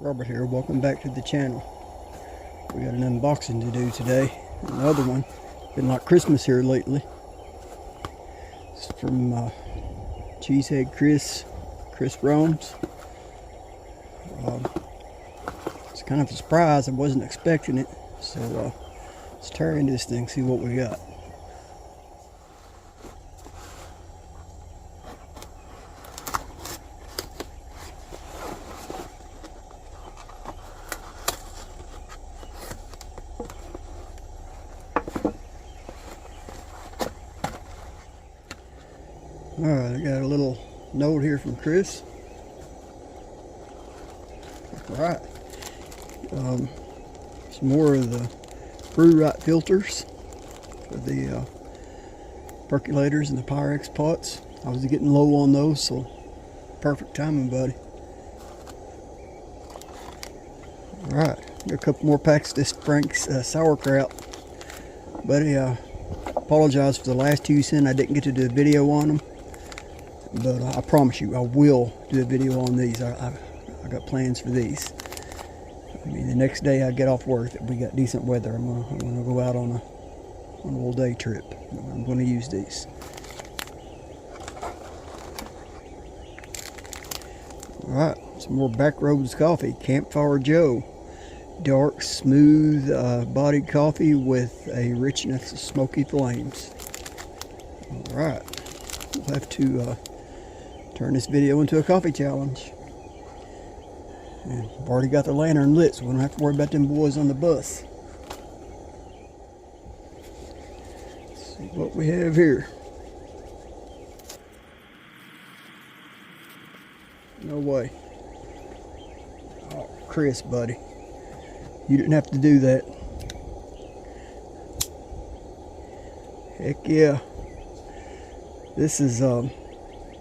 Robert here, welcome back to the channel. We got an unboxing to do today. Another one. Been like Christmas here lately. It's from Cheesehead Chris Roams. It's kind of a surprise. I wasn't expecting it. So let's tear into this thing, see what we got. Alright, I got a little note here from Chris. Alright. Some more of the Brew-Rite filters for the percolators and the Pyrex pots. I was getting low on those, so perfect timing, buddy. Alright, got a couple more packs of this Frank's sauerkraut. Buddy, I apologize for the last two you sent. I didn't get to do a video on them. But I promise you, I will do a video on these. I got plans for these. I mean, the next day I get off work, if we got decent weather, I'm gonna go out on a little day trip. I'm gonna use these. All right, some more Backroads coffee. Campfire Joe, dark, smooth bodied coffee with a richness of smoky flames. All right, we'll have to turn this video into a coffee challenge. And I've already got the lantern lit, so we don't have to worry about them boys on the bus. Let's see what we have here. No way. Oh, Chris, buddy. You didn't have to do that. Heck yeah. This is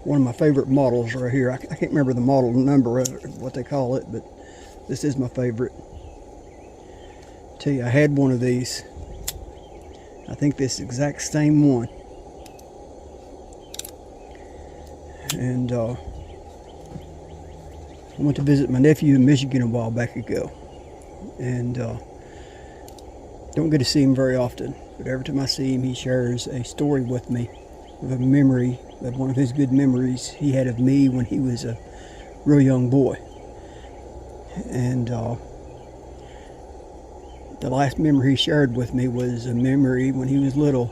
one of my favorite models right here. I can't remember the model number, what they call it, but this is my favorite. Tell you, I had one of these. I think this exact same one. And I went to visit my nephew in Michigan a while back ago. And don't get to see him very often, but every time I see him, he shares a story with me of a memory, of one of his good memories he had of me when he was a real young boy. And the last memory he shared with me was a memory when he was little.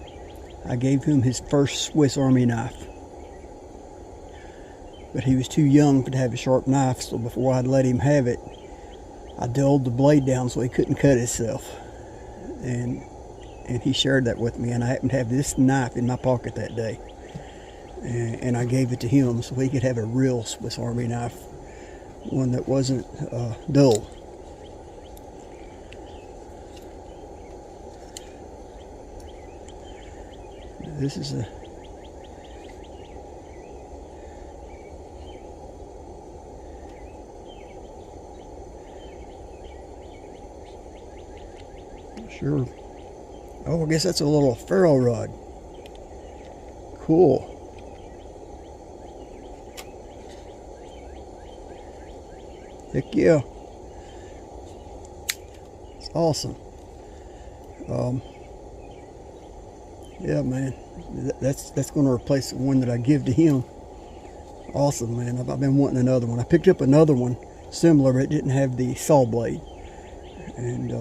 I gave him his first Swiss Army knife, but he was too young to have a sharp knife, so before I'd let him have it, I dulled the blade down so he couldn't cut himself. And he shared that with me, and I happened to have this knife in my pocket that day. And I gave it to him so he could have a real Swiss Army knife, one that wasn't dull. This is a sure. Oh, I guess that's a little ferro rod. Cool. Heck yeah. It's awesome. Yeah, man. That's going to replace the one that I give to him. Awesome, man. I've been wanting another one. I picked up another one similar, but it didn't have the saw blade. And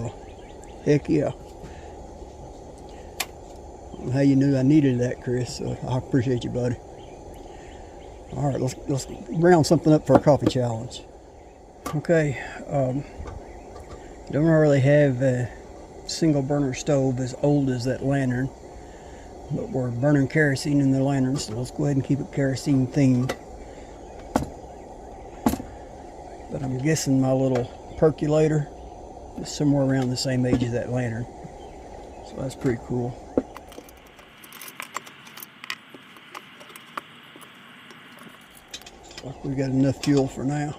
heck yeah. How you knew I needed that, Chris, so I appreciate you, buddy. All right, let's round something up for a coffee challenge. Okay, don't really have a single burner stove as old as that lantern, but we're burning kerosene in the lantern, so let's go ahead and keep it kerosene themed. But I'm guessing my little percolator is somewhere around the same age as that lantern, so that's pretty cool. Looks like we got enough fuel for now.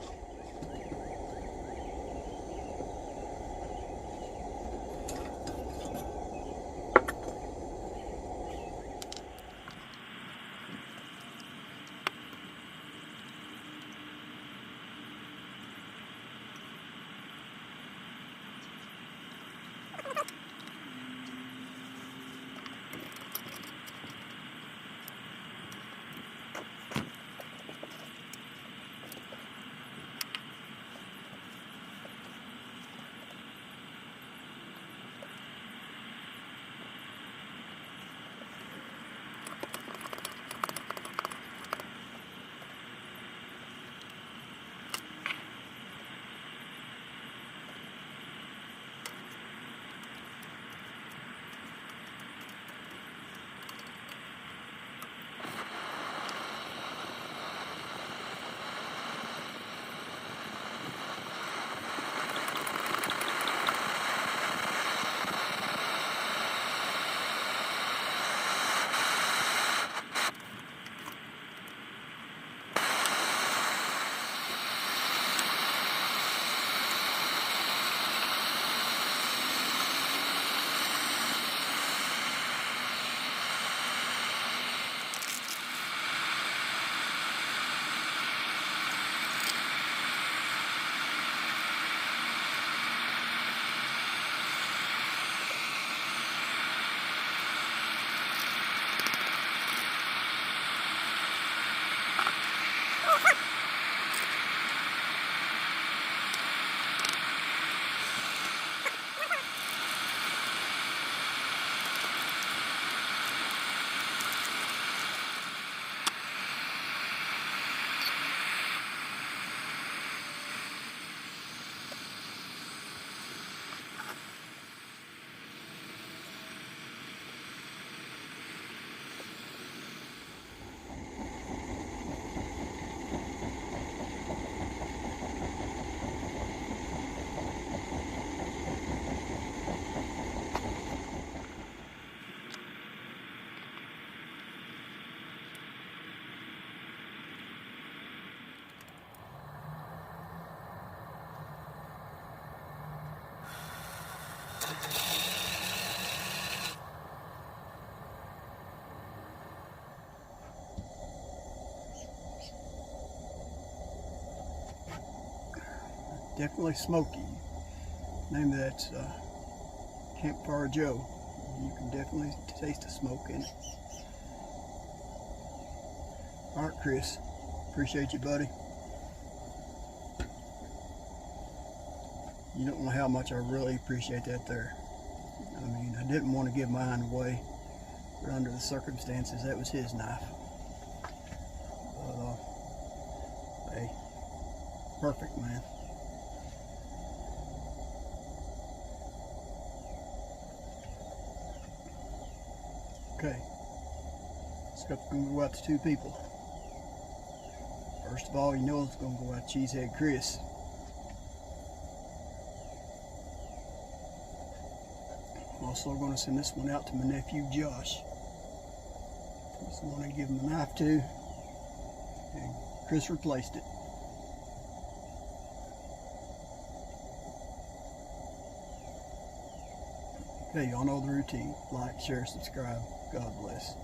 definitely smoky. Name of that's Campfire Joe. You can definitely taste the smoke in it. Alright, Chris. Appreciate you, buddy. You don't know how much I really appreciate that there. I mean, I didn't want to give mine away, but under the circumstances, that was his knife. But, hey, perfect, man. Okay, it's going to go out to two people. First of all, you know it's going to go out to Cheesehead Chris. I'm also going to send this one out to my nephew Josh. This is the one I give him the knife to, and Chris replaced it. Okay, y'all know the routine. Like, share, subscribe. God bless.